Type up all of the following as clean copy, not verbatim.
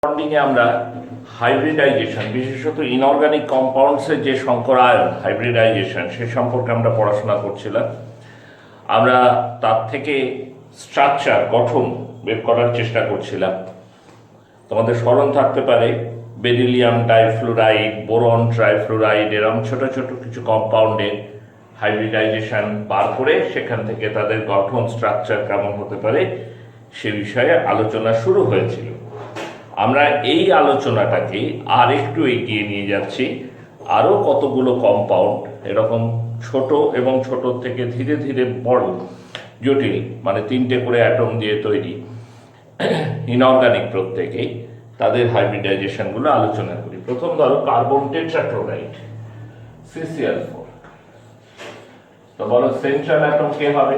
বন্ডিংয়ে আমরা হাইব্রিডাইজেশন, বিশেষত ইনঅর্গানিক কম্পাউন্ডসের যে সংকরায়ন হাইব্রিডাইজেশন সে সম্পর্কে আমরা পড়াশোনা করছিলাম। আমরা তার থেকে স্ট্রাকচার, গঠন বের করার চেষ্টা করছিলাম। তোমাদের স্মরণ থাকতে পারে বেরিলিয়াম ডাইফ্লুরাইড, বোরন ট্রাইফ্লুরাইড, এরকম ছোট ছোট কিছু কম্পাউন্ডের হাইব্রিডাইজেশন বার করে সেখান থেকে তাদের গঠন, স্ট্রাকচার কেমন হতে পারে সে বিষয়ে আলোচনা শুরু হয়েছিল। আমরা এই আলোচনাটাকে আর একটু এগিয়ে নিয়ে যাচ্ছি। আরও কতগুলো কম্পাউন্ড এরকম ছোট এবং ছোট থেকে ধীরে ধীরে বড় জটিল, মানে 3টে করে অ্যাটম দিয়ে তৈরি ইনঅর্গানিক, প্রত্যেকেই তাদের হাইব্রিডাইজেশনগুলো আলোচনা করি। প্রথম ধরো কার্বন টেট্রাক্লোরাইড CCl4। তো বলো সেন্ট্রাল অ্যাটম কে হবে?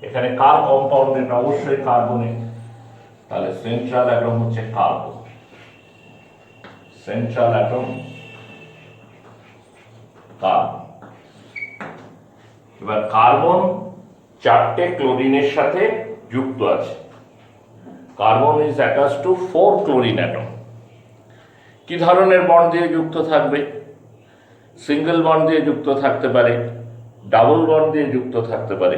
এখানে কার কম্পাউন্ড? এটা অবশ্যই কার্বনের। তাহলে সেন্ট্রাল অ্যাটম হচ্ছে কার্বন। Central atom carbon. এবার কার্বন 4টে ক্লোরিনের সাথে যুক্ত আছে। Carbon is attached to 4 chlorine atom. কি ধরনের বন্ড দিয়ে যুক্ত থাকবে? সিঙ্গেল বন্ড দিয়ে যুক্ত থাকতে পারে, ডাবল বন্ড দিয়ে যুক্ত থাকতে পারে।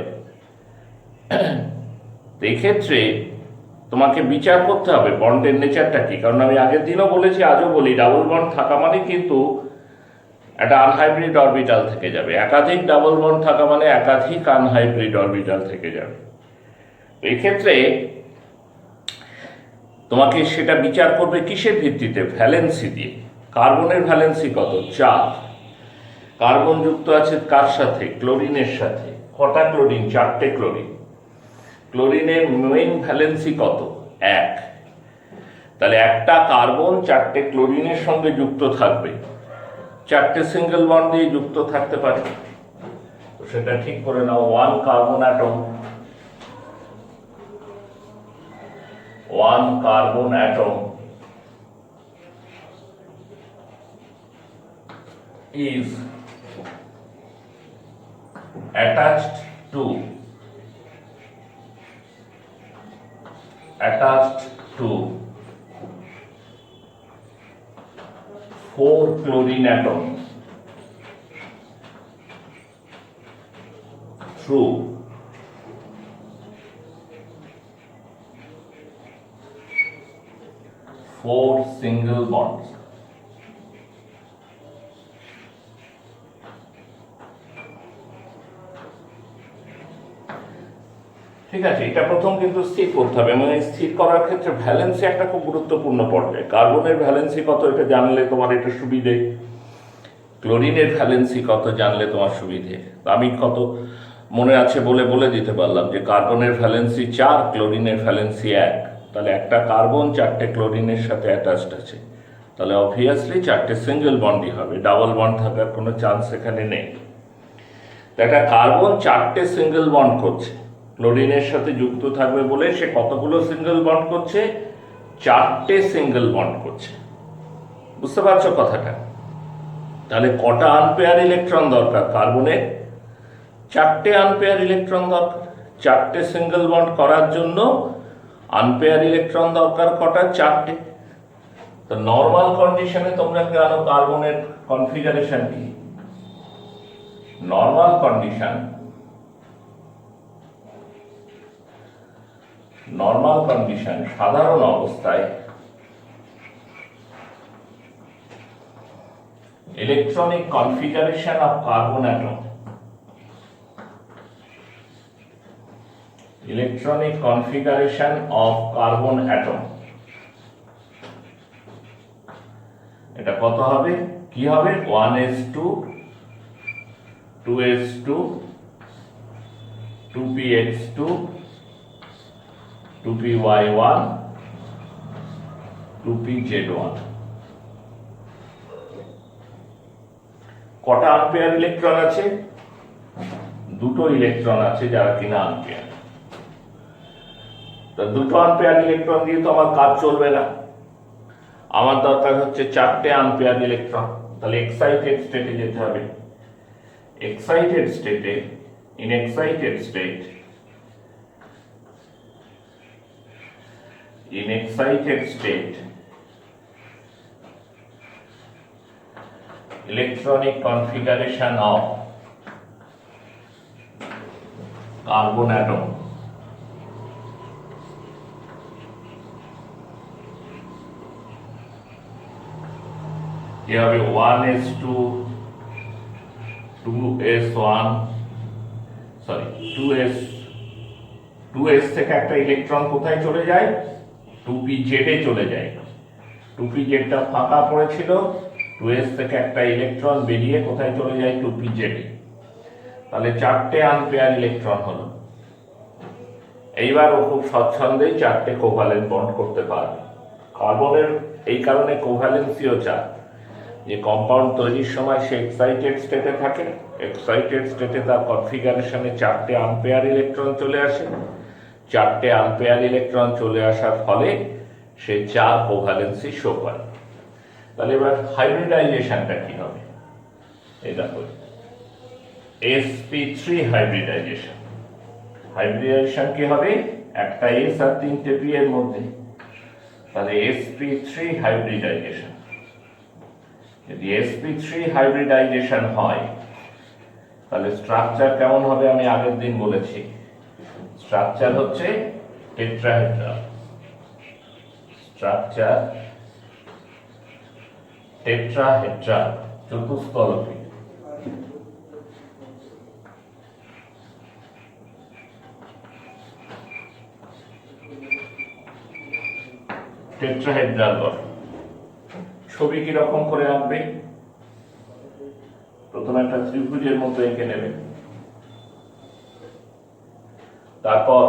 এক্ষেত্রে তোমাকে বিচার করতে হবে বন্ডের নেচারটা কি। কারণ আমি আগের দিনও বলেছি, আজও বলি, ডাবল বন্ড থাকা মানে কিন্তু একটা আনহাইব্রিড অরবিটাল থেকে যাবে। একাধিক ডাবল বন্ড থাকা মানে একাধিক আনহাইব্রিড অরবিটাল থেকে যাবে। এক্ষেত্রে তোমাকে সেটা বিচার করবে কিসের ভিত্তিতে? ভ্যালেন্সি দিয়ে। কার্বনের ভ্যালেন্সি কত? 4। কার্বন যুক্ত আছে কার সাথে? ক্লোরিনের সাথে। কটা ক্লোরিন? 4টে ক্লোরিন। ক্লোরিনের মেইন ভ্যালেন্সি কত? 1। তাহলে একটা কার্বন 4টে ক্লোরিনের সঙ্গে যুক্ত থাকবে, 4টে সিঙ্গেল বন্ড দিয়ে যুক্ত থাকতে পারে। তো সেটা ঠিক করে নাও। 1 carbon atom, 1 carbon atom is attached to 4 chlorine atoms through 4 single bonds. ঠিক আছে, এটা প্রথম কিন্তু স্থির করতে হবে। মানে স্থির করার ক্ষেত্রে ভ্যালেন্সি একটা খুব গুরুত্বপূর্ণ পর্যায়ে। কার্বনের ভ্যালেন্সি কত এটা জানলে তোমার এটা সুবিধে, ক্লোরিনের ভ্যালেন্সি কত জানলে তোমার সুবিধে। আমি কত মনে আছে বলে দিতে পারলাম যে কার্বনের ভ্যালেন্সি 4, ক্লোরিনের ভ্যালেন্সি 1। তাহলে একটা কার্বন 4টে ক্লোরিনের সাথে অ্যাটাচড আছে, তাহলে অবভিয়াসলি 4টে সিঙ্গেল বন্ডই হবে, ডাবল বন্ড থাকার কোনো চান্স এখানে নেই। একটা কার্বন 4টে সিঙ্গেল বন্ড করছে, ক্লোরিনের সাথে যুক্ত থাকবে বলে সে কতগুলো সিঙ্গেল বন্ড করছে? 4টে সিঙ্গেল বন্ড করছে। বুঝতে পারছো কথাটা? তাহলে কটা আনপেয়ার ইলেকট্রন দরকার কার্বনের? 4টে আনপেয়ার ইলেকট্রন দরকার। 4টে সিঙ্গেল বন্ড করার জন্য আনপেয়ার ইলেকট্রন দরকার কটা? 4টে। তো নর্মাল কন্ডিশনে তোমরা জানো কার্বনের কনফিগারেশন কি? নর্মাল কন্ডিশন সাধারণ অবস্থায় electronic configuration of carbon atom, electronic configuration of carbon atom, এটা কত হবে? কি হবে? 1s2, 2s2, 2px2, 2py1, 2pz1। কটা আনপেয়ার ইলেকট্রন আছে? 2টো ইলেকট্রন আছে যারা কিনা আনপেয়ার। তো 2টো আনপেয়ার ইলেকট্রন দিয়ে তো আমার কাজ চলবে না, আমার দরকার হচ্ছে 4টে আনপেয়ার ইলেকট্রন। তাহলে এক্সাইটেড স্টেটে যেতে হবে। এক্সাইটেড স্টেটে, in excited state, in excited state electronic configuration of carbon atom কি হবে 1s2 2s1 সরি 2s থেকে একটা ইলেকট্রন কোথায় চলে যায় 2pz এ চলে যায় 2pz টা ফাঁকা পড়েছিল 2s থেকে একটা ইলেকট্রন বেরিয়ে কোথায় চলে যায় 2pz এ তাহলে চারটে আনপেয়ার ইলেকট্রন হলো এইবার ও খুব স্বচ্ছন্দেই চারটে কোভ্যালেন্ট বন্ড করতে পারবে কার্বনের এই কারণে কোভ্যালেন্সিও চার যে কম্পাউন্ড তৈরির সময় সে এক্সাইটেড স্টেটে থাকে এক্সাইটেড স্টেটে তার কনফিগারেশনে চারটে আনপেয়ার ইলেকট্রন চলে আসে চারটে আনপেয়ার ইলেকট্রন চলে আসার ফলে সে চার কোভ্যালেন্সি শো করে তাহলে এবার হাইব্রিডাইজেশনটা কি হবে এটা হলো sp3 হাইব্রিডাইজেশন হাইব্রিডাইজেশন কি হবে একটা s আর তিনটে p এর মধ্যে তাহলে sp3 হাইব্রিডাইজেশন যদি sp3 হাইব্রিডাইজেশন হয় তাহলে স্ট্রাকচার কেমন হবে আমি আগের দিন বলেছি স্ট্রাকচার হচ্ছে টেট্রাহেড্রাল স্ট্রাকচার টেট্রাহেড্রাল চতুস্তলকী টেট্রাহেড্রাল গঠন ছবি কিরকম করে আঁকবে প্রথমে একটা ত্রিভুজের মতো এঁকে নেবে তারপর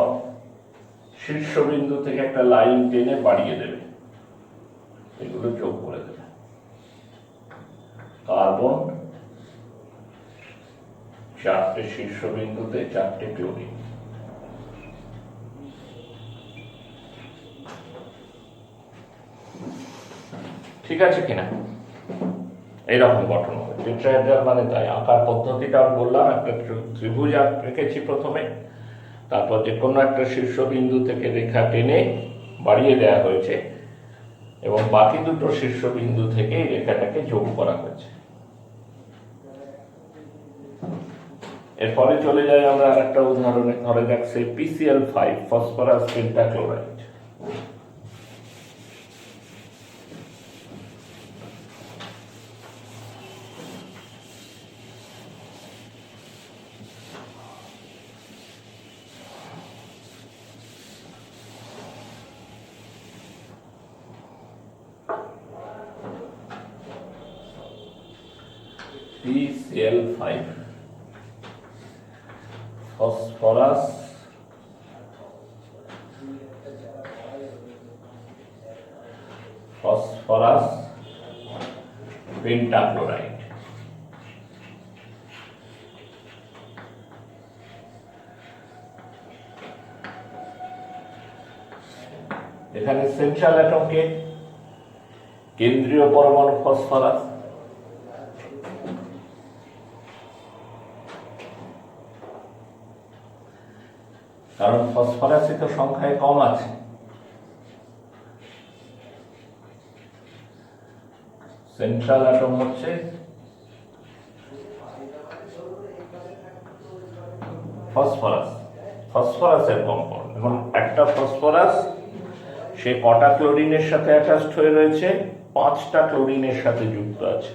শীর্ষবিন্দু থেকে একটা লাইন টেনে বাড়িয়ে দেবে এগুলো যোগ করে দেবে কার্বন চারটে শীর্ষবিন্দুতে চারটে ক্লোরিন ঠিক আছে কিনা এইরকম গঠন হবে টেট্রাহেড্রাল মানে তাই আঁকার পদ্ধতিটা বললাম একটা ত্রিভুজ রেখেছি প্রথমে তারপর যে কোনো একটা শীর্ষবিন্দু থেকে রেখা টেনে বাড়িয়ে দেওয়া হয়েছে এবং বাকি দুটো শীর্ষবিন্দু থেকে এই রেখাটাকে যোগ করা হয়েছে এরপরে চলে যাই আমরা আরেকটা উদাহরণে ধরে যাক সেই PCl5 phosphorus pentachloride PCl5 phosphorus pentachloride এখানে সেন্ট্রাল অ্যাটমকে কেন্দ্রীয় পরমাণু ফসফরাস কারণ ফসফরাসই তো সংখ্যায় কম আছে সেন্ট্রাল অ্যাটম হচ্ছে ফসফরাসের কম্পাউন্ড এবং একটা ফসফরাস সে কটা ক্লোরিনের সাথে অ্যাটাচড হয়ে রয়েছে 5টা ক্লোরিনের সাথে যুক্ত আছে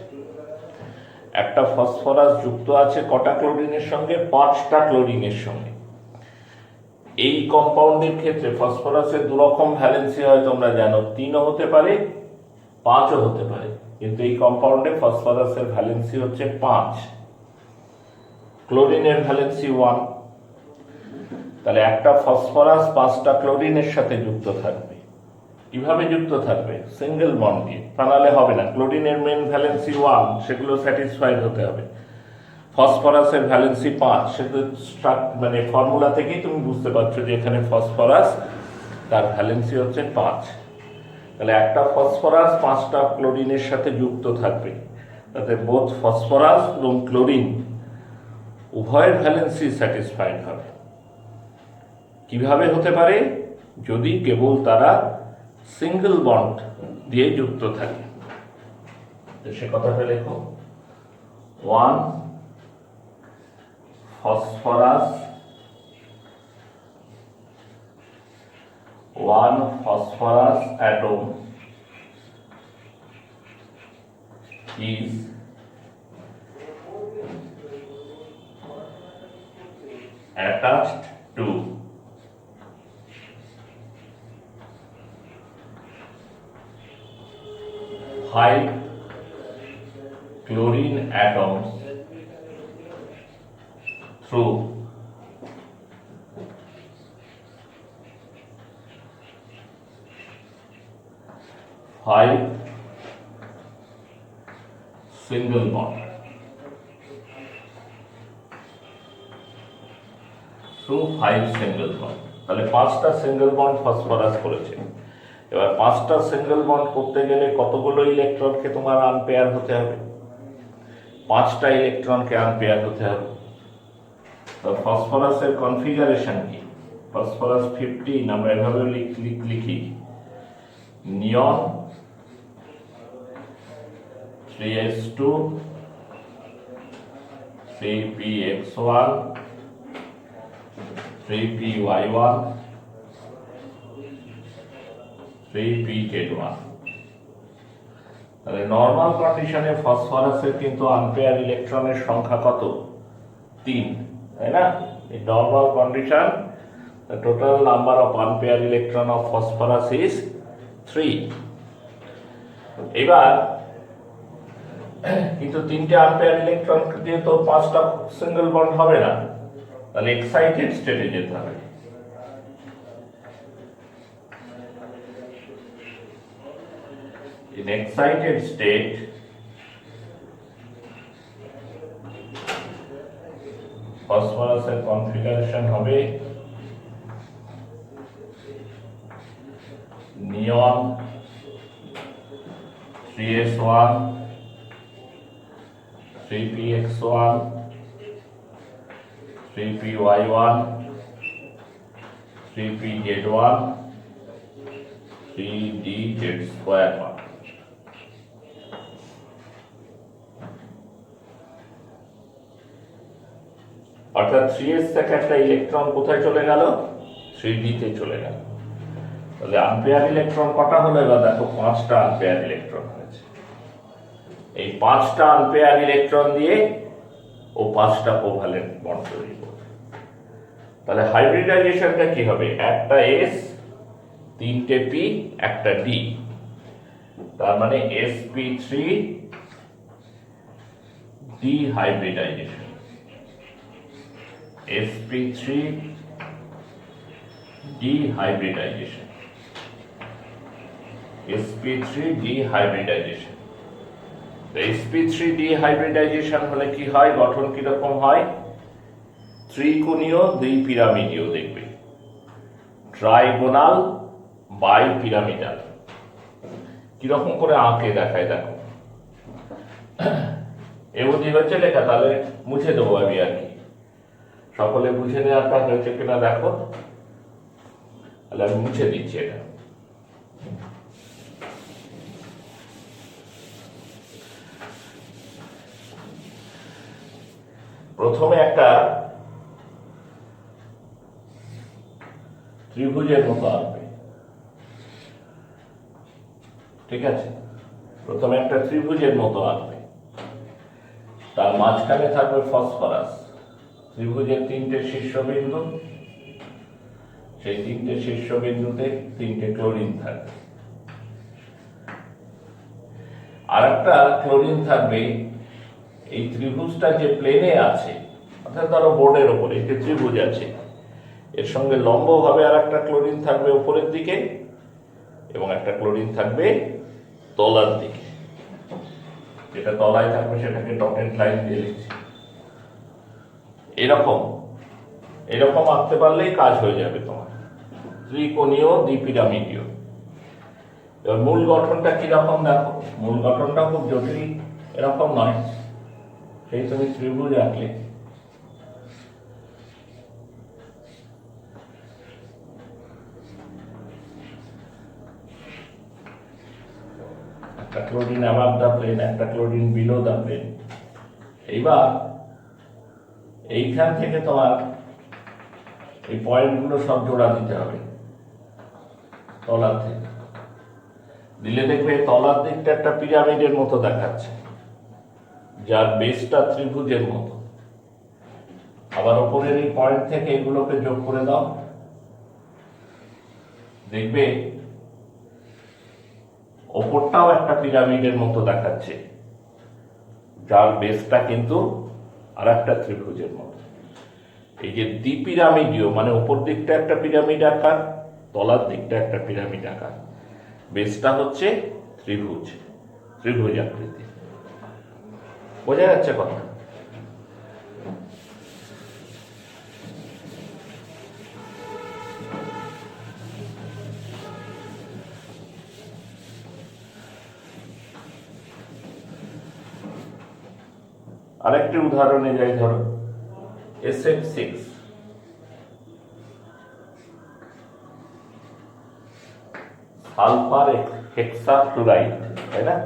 একটা ফসফরাস যুক্ত আছে কটা ক্লোরিনের সঙ্গে 5টা ক্লোরিনের সঙ্গে এই কম্পাউন্ডের ক্ষেত্রে ফসফরাসের দুরকম ভ্যালেন্সি হয় তোমরা জানো 3ও হতে পারে 5ও হতে পারে কিন্তু এই কম্পাউন্ডে ফসফরাসের ভ্যালেন্সি হচ্ছে 5 ক্লোরিনের ভ্যালেন্সি 1 তাহলে একটা ফসফরাস 5টা ক্লোরিনের সাথে যুক্ত থাকবে কিভাবে যুক্ত থাকবে সিঙ্গেল বন্ড দিয়ে বানালে হবে না ক্লোরিনের মেন ভ্যালেন্সি 1 সেগুলো স্যাটিসফাইড হতে হবে ফসফরাসের ভ্যালেন্সি 5 সেটা মানে ফর্মুলা থেকেই তুমি বুঝতে পারছো যে এখানে ফসফরাস তার ভ্যালেন্সি হচ্ছে 5 তাহলে একটা ফসফরাস 5টা ক্লোরিনের সাথে যুক্ত থাকবে তাতে বোথ ফসফরাস এবং ক্লোরিন উভয়ের ভ্যালেন্সি স্যাটিসফাইড হবে কিভাবে হতে পারে যদি কেবল তারা সিঙ্গেল বন্ড দিয়ে যুক্ত থাকে তো সে কথাটা লেখো one phosphorus, atom is attached to 5 chlorine atoms through 5 single bond. Through 5 single bond. তাহলে 5টা সিঙ্গেল বন্ড ফসফরাস করেছে। এবার 5টা সিঙ্গেল বন্ড করতে গেলে কতগুলো ইলেকট্রনকে তোমার আনপেয়ার হতে হবে? 5টা ইলেকট্রনকে আনপেয়ার হতে হবে। তো ফসফরাসের কনফিগারেশন কি? ফসফরাস 15 আমরা এভাবে লিখি নিয়ন 3s2 3px1 3py1 3pz1। তাহলে নর্মাল কন্ডিশনে ফসফরাসের কিন্তু আনপেয়ার ইলেকট্রনের সংখ্যা কত? 3, তাই না? In normal condition the total number of unpaired electron of phosphorus is 3। এবার কিন্তু 3টে আনপেয়ার ইলেকট্রন দিয়ে তো 5টা সিঙ্গেল বন্ড হবে না, তাহলে এক্সাইটেড স্টেটে যেতে হবে। In excited state ফসফরাসের কনফিগারেশন হবে নিয়ন 3s1 3px1 3py1 3pz1 3dz2। অর্থাৎ 3s থেকে একটা ইলেকট্রন কোথায় চলে গেল? 3d তে চলে গেল। তাহলে আনপেয়ার ইলেকট্রন কটা হলো? এবার দেখো 5টা আনপেয়ার ইলেকট্রন হয়েছে। এই 5টা আনপেয়ার ইলেকট্রন দিয়ে ও 5টা কোভ্যালেন্ট বন্ড তৈরি করবে। তাহলে হাইব্রিডাইজেশনটা কি হবে? একটা s 3টে p একটা d, তার মানে sp3 ডিহাইব্রিডাইজেশন। sp3 ডিহাইব্রিডাইজেশন sp3 ডিহাইব্রিডাইজেশন। sp3 ডিহাইব্রিডাইজেশন হলে কি হয়? গঠন কিরকম হয়? ত্রিকোণীয় দ্বিপিরামিডীয় দেখবে, ট্রাইগোনাল বাইপিরামিডাল। কিরকম করে আঁকে দেখায় দেখো। এ বুঝি হচ্ছে লেখা? তাহলে মুছে দেবো আমি আর কি। সকলে বুঝে নেওয়াটা হয়েছে কিনা দেখো, তাহলে আমি মুছে দিচ্ছি এটা। প্রথমে একটা ত্রিভুজের মতো আঁকবে, ঠিক আছে? প্রথমে একটা ত্রিভুজের মতো আঁকবে, তার মাঝখানে থাকবে ফসফরাস। ত্রিভুজের 3টে শীর্ষবিন্দু, সেই 3টে শীর্ষবিন্দুতে 3টে ক্লোরিন থাকবে। আর একটা ক্লোরিন থাকবে এই ত্রিভুজটা যে প্লেনে আছে, অর্থাৎ ধরো বোর্ডের ওপরে একটি ত্রিভুজ আছে, এর সঙ্গে লম্বভাবে আর একটা ক্লোরিন থাকবে উপরের দিকে এবং একটা ক্লোরিন থাকবে তলার দিকে। যেটা তলায় থাকবে সেটাকে ডটেড লাইন দিয়ে লিখছি। এরকম আঁকতে পারলেই কাজ হয়ে যাবে তোমার, ত্রিকোণীয় দ্বিপিরামিডীয়। এবার মূল গঠনটা কিরকম দেখো। মূল গঠনটা খুব জটিল এরকম নয়, সেই তুমি ত্রিভুজ আঁকলে একটা ক্লোরিন অ্যাবাভ দ্য প্লেন, একটা ক্লোরিন বিলো দ্য প্লেন, এইবার এইখান থেকে তোমার এই পয়েন্টগুলো সব জোড়া দিতে হবে তলার থেকে। দিলে দেখবে তলার দিকটা একটা পিরামিডের মতো দেখাচ্ছে, যার বেসটা ত্রিভুজের মতো। আবার ওপরের এই পয়েন্ট থেকে এগুলোকে যোগ করে দাও, দেখবে ওপরটাও একটা পিরামিডের মতো দেখাচ্ছে, যার বেসটা কিন্তু আর একটা ত্রিভুজের মতো। এই যে দ্বিপিরামিডীয় মানে ওপর দিকটা একটা পিরামিড আকার, তলার দিকটা একটা পিরামিড আকার, বেসটা হচ্ছে ত্রিভুজ, ত্রিভুজ আকৃতি। বোঝা যাচ্ছে কথা? আরেকটি উদাহরণে যাই, ধরো SF6, সালফার হেক্সাফ্লুরাইড, তাই না?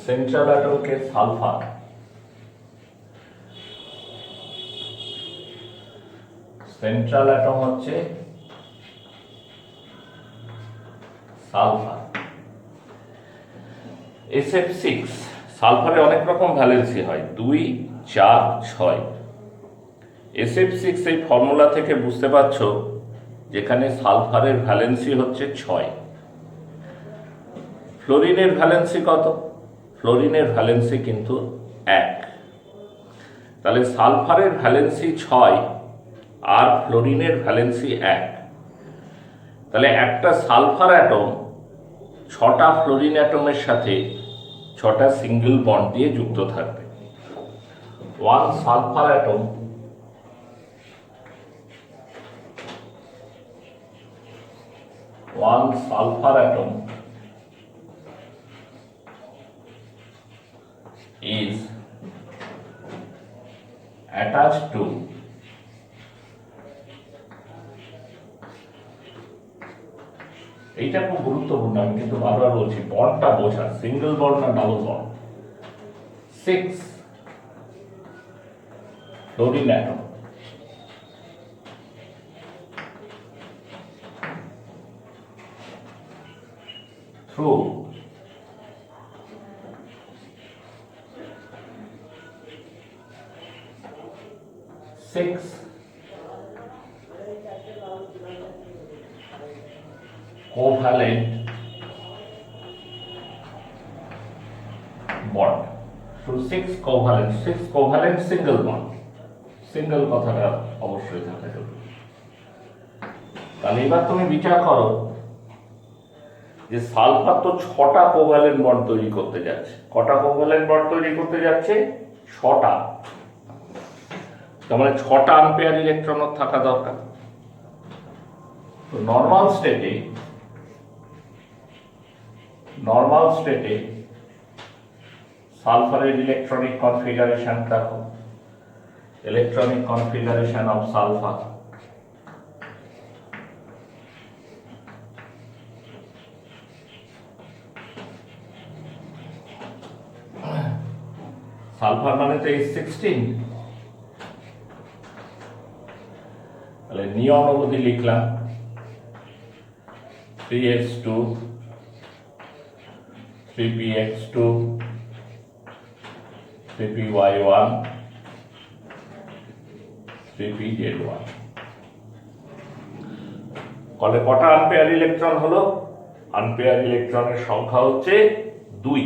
সেন্ট্রাল অ্যাটমকে সালফার, সেন্ট্রাল অ্যাটম হচ্ছে সালফার। SF6 সালফারে অনেক রকম ভ্যালেন্সি হয়, 2, 4, 6। SF6 এই ফর্মুলা থেকে বুঝতে পারছো যেখানে সালফারের ভ্যালেন্সি হচ্ছে 6। ফ্লোরিনের ভ্যালেন্সি কত? ফ্লোরিনের ভ্যালেন্সি কিন্তু 1। তাহলে সালফারের ভ্যালেন্সি 6 আর ফ্লোরিনের ভ্যালেন্সি 1। তাহলে একটা সালফার অ্যাটম 6টা ফ্লোরিন অ্যাটমের সাথে 6টা সিঙ্গেল বন্ড দিয়ে যুক্ত থাকবে। One sulphur atom is attached to এইটা খুব গুরুত্বপূর্ণ, আমি কিন্তু বারবার বলছি, বন্ডটা বোঝা, সিঙ্গেল বন্ড না double bond. 6 fluorine atom through 6 covalent bond, through 6 covalent single bond, single কথাটা অবশ্যই থাকে। তাহলে এবার তুমি বিচার করো যে সালফার তো 6টা কোভ্যালেন্ট বন্ড তৈরি করতে যাচ্ছে। কটা কোভ্যালেন্ট বন্ড তৈরি করতে যাচ্ছে? 6টা। তার মানে 6টা আনপেয়ার ইলেকট্রন থাকা দরকার। তো নর্মাল স্টেটে সালফারের ইলেকট্রনিক কনফিগারেশন দেখো, electronic configuration of sulphur. Sulphur মানে তো H16, তাহলে নিয়ন অবধি লিখলাম 3s2 3px2 3py1 3pz1। ফলে কটা আনপেয়ার ইলেকট্রন হলো? আনপেয়ার ইলেকট্রনের সংখ্যা হচ্ছে 2।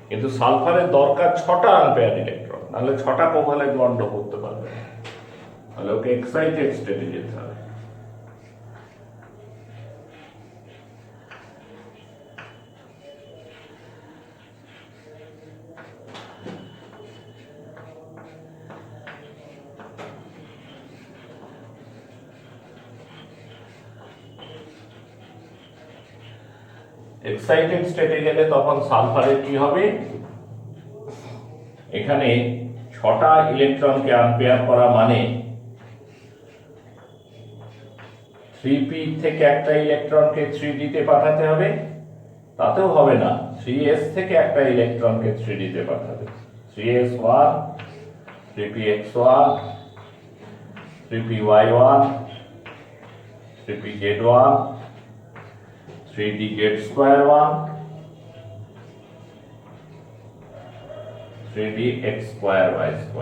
কিন্তু সালফারের দরকার 6টা আনপেয়ার ইলেকট্রন, নাহলে 6টা কোভ্যালেন্ট বন্ড করতে পারবে, তাহলে ওকে এক্সাইটেড স্টেটে যেতে হবে। এক্সাইটেড স্টেটে গেলে তখন সালফারের কি হবে? এখানে 6টা ইলেকট্রনকে আনপেয়ার করা মানে 3p থেকে একটা ইলেকট্রনকে 3d তে পাঠাতে হবে, তাতেও হবে না, 3s থেকে একটা ইলেকট্রনকে 3d তে পাঠাবে। 3s1, 3px1, 3py1, 3pz1, 3dz2 1, 3dx2y2 1।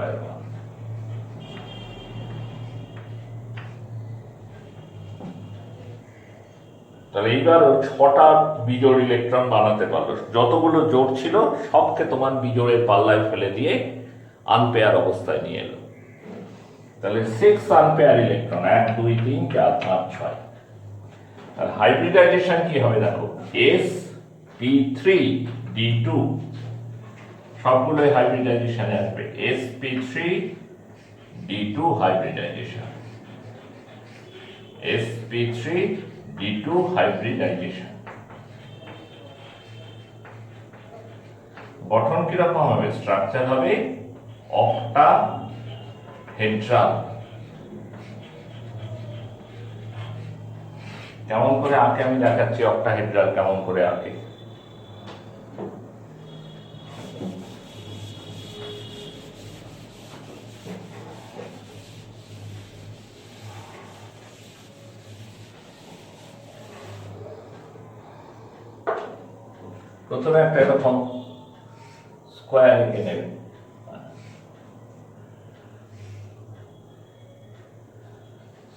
তাহলে এইবার 6টা বিজোড় ইলেকট্রন বানাতে পারলো। যতগুলো জোড় ছিল সবকে তোমার বিজোড়ের পাল্লায় ফেলে দিয়ে আনপেয়ার অবস্থায় নিয়ে এলো। তাহলে 6 আনপেয়ার ইলেকট্রন, 1 2 3 4 5 6। আর হাইব্রিডাইজেশন কি হবে দেখো, sp3d2 সবগুলোই হাইব্রিডাইজেশনে আসবে। sp3d2 hybridization, sp3d2 hybridization. গঠন কিরকম হবে? স্ট্রাকচার হবে অক্টাহেড্রাল। কেমন করে আঁকে আমি দেখাচ্ছি অক্টাহেড্রাল কেমন করে আঁকে। প্রথমে একটা এরকম স্কোয়ার এঁকে নেবে,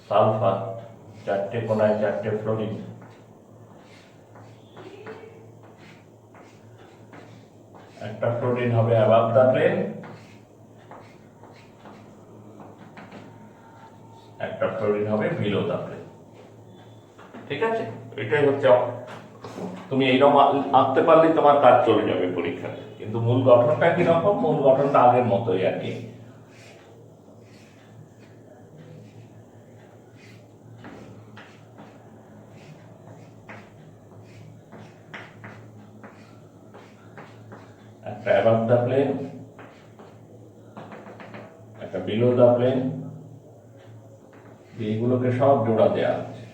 সালফার 4টে কোনায় 4টে ফ্লোরিন, একটা ফ্লোরিন হবে অ্যাবাভ দ্য প্লেন, একটা ফ্লোরিন হবে বিলো দ্য প্লেন। ঠিক আছে, এটাই হচ্ছে। তুমি এইরকম আঁকতে পারলেই তোমার কাজ চলে যাবে পরীক্ষায়। কিন্তু মূল গঠনটা কিরকম? মূল গঠনটা আগের মতোই আর কি। একটা অ্যাবাভ দ্য প্লেন, একটা বিলো দ্য প্লেন, এইগুলোকে সব জোড়া দেওয়া আছে।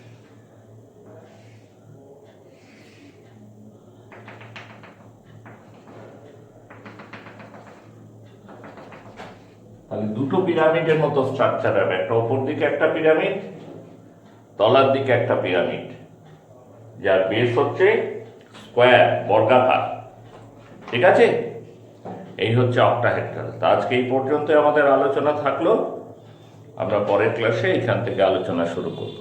তাহলে দুটো পিরামিডের মতো স্ট্রাকচার হবে, একটা উপর দিকে একটা পিরামিড, তলার দিকে একটা পিরামিড, যার বেস হচ্ছে স্কোয়ার, বর্গাকার। ঠিক আছে, এই হচ্ছে অক্টাহেড্রাল। তা আজকে এই পর্যন্ত আমাদের আলোচনা থাকলো। আমরা পরের ক্লাসে এখান থেকে আলোচনা শুরু করব।